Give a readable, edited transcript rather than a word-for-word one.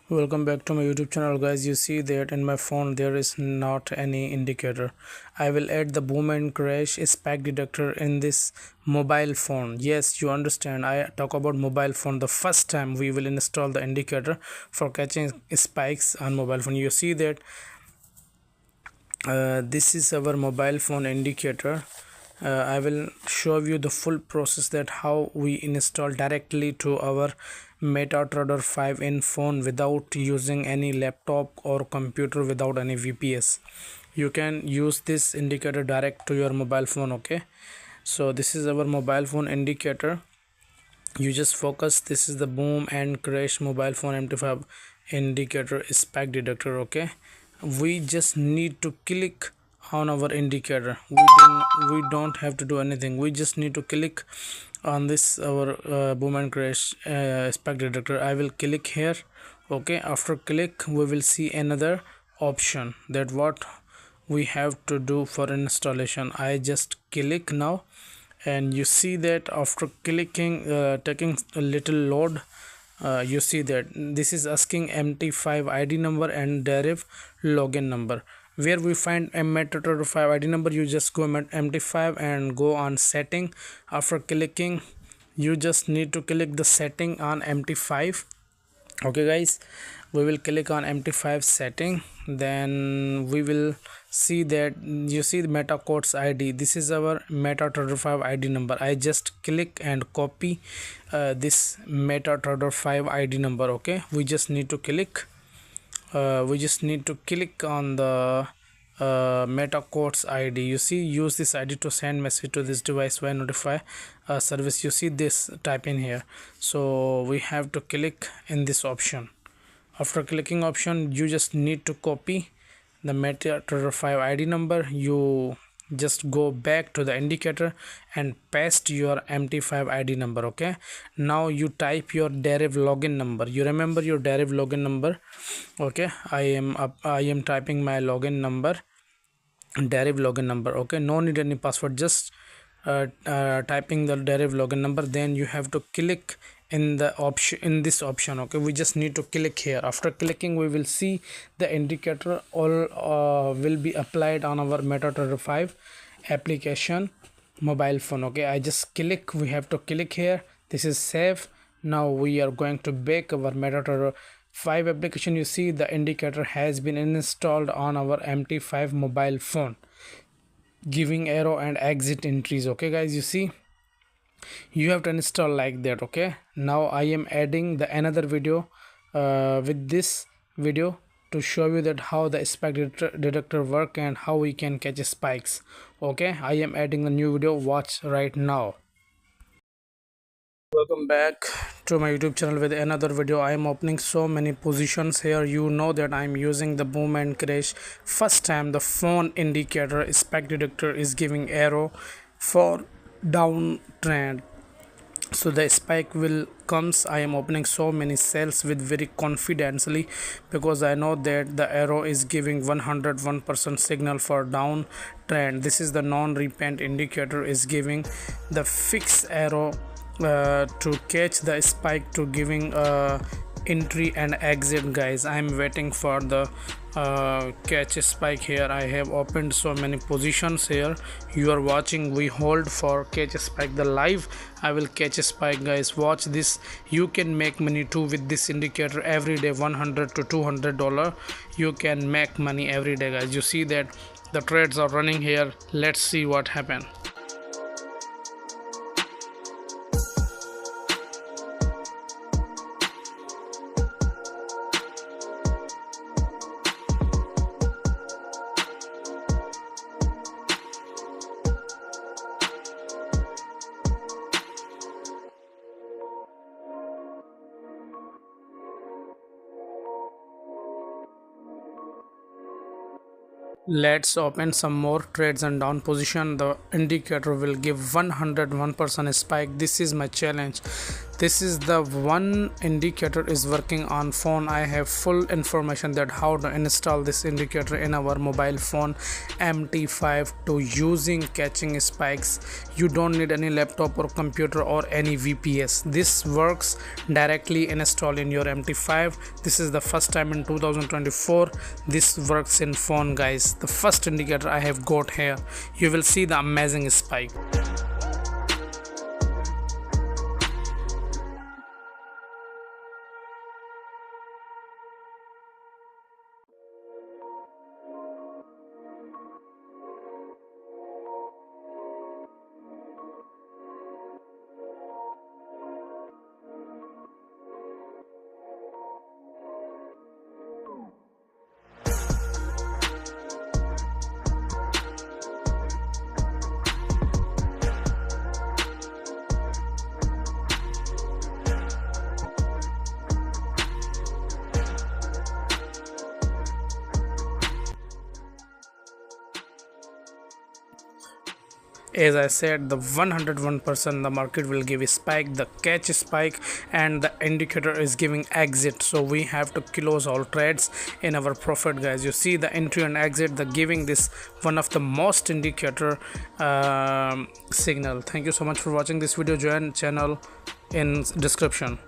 Welcome back to my YouTube channel, guys. You see that in my phone there is not any indicator. I will add the boom and crash spike detector in this mobile phone. Yes, you understand, I talk about mobile phone. The first time we will install the indicator for catching spikes on mobile phone. You see that this is our mobile phone indicator. I will show you the full process that how we install directly to our MetaTrader 5 in phone without using any laptop or computer, without any VPS. You can use this indicator direct to your mobile phone. Okay, so this is our mobile phone indicator. You just focus. This is the boom and crash mobile phone MT5 indicator spike detector. Okay, we just need to click on our indicator. We don't have to do anything. We just need to click on this our boom and crash spike detector. I will click here. Okay, after click we will see another option that what we have to do for installation. I just click now, and you see that after clicking taking a little load, you see that this is asking MT5 ID number and deriv login number. Where we find MT5 ID number, you just go MT5 and go on setting. After clicking, you just need to click the setting on MT5. Okay guys, we will click on MT5 setting. Then we will see that you see the meta codes ID. This is our MetaTrader 5 ID number. I just click and copy this MetaTrader 5 ID number. Okay, we just need to click on the meta codes ID. You see, use this ID to send message to this device via notify service. You see this type in here, so we have to click in this option. After clicking option, you just need to copy the MetaTrader 5 ID number. You just go back to the indicator and paste your MT5 ID number. Okay, now you type your deriv login number. You remember your deriv login number. Okay, I am typing my login number, deriv login number. Okay, no need any password, just typing the deriv login number. Then you have to click in the option, in this option. Okay, we just need to click here. After clicking, we will see the indicator all will be applied on our MetaTrader 5 application mobile phone. Okay, I just click, we have to click here. This is save. Now we are going to back our MetaTrader 5 application. You see the indicator has been installed on our MT5 mobile phone, giving arrow and exit entries. Okay guys, you see, you have to install like that. Okay, now I am adding the another video with this video to show you that how the spike detector work and how we can catch spikes. Okay, I am adding the new video, watch right now. Welcome back to my YouTube channel with another video. I am opening so many positions here. You know that I am using the boom and crash. First time the phone indicator spike detector is giving arrow for downtrend, so the spike will comes. I am opening so many cells with very confidently because I know that the arrow is giving 101% signal for downtrend. This is the non-repent indicator is giving the fixed arrow to catch the spike to giving entry and exit. Guys, I am waiting for the catch a spike here. I have opened so many positions here. You are watching, we hold for catch a spike the live. I will catch a spike. Guys, watch this. You can make money too with this indicator every day. $100 to $200 you can make money every day. Guys, you see that the trades are running here. Let's see what happened. Let's open some more trades and down position. The indicator will give 101% spike. This is my challenge. This is the one indicator is working on phone. I have full information that how to install this indicator in our mobile phone MT5 to using catching spikes. You don't need any laptop or computer or any VPS. This works directly installed in your MT5. This is the first time in 2024 this works in phone, guys. The first indicator I have got here. You will see the amazing spike. As I said, the 101% the market will give a spike, the catch spike, and the indicator is giving exit. So we have to close all trades in our profit, guys. You see the entry and exit, the giving this one of the most indicator signal. Thank you so much for watching this video. Join channel in description.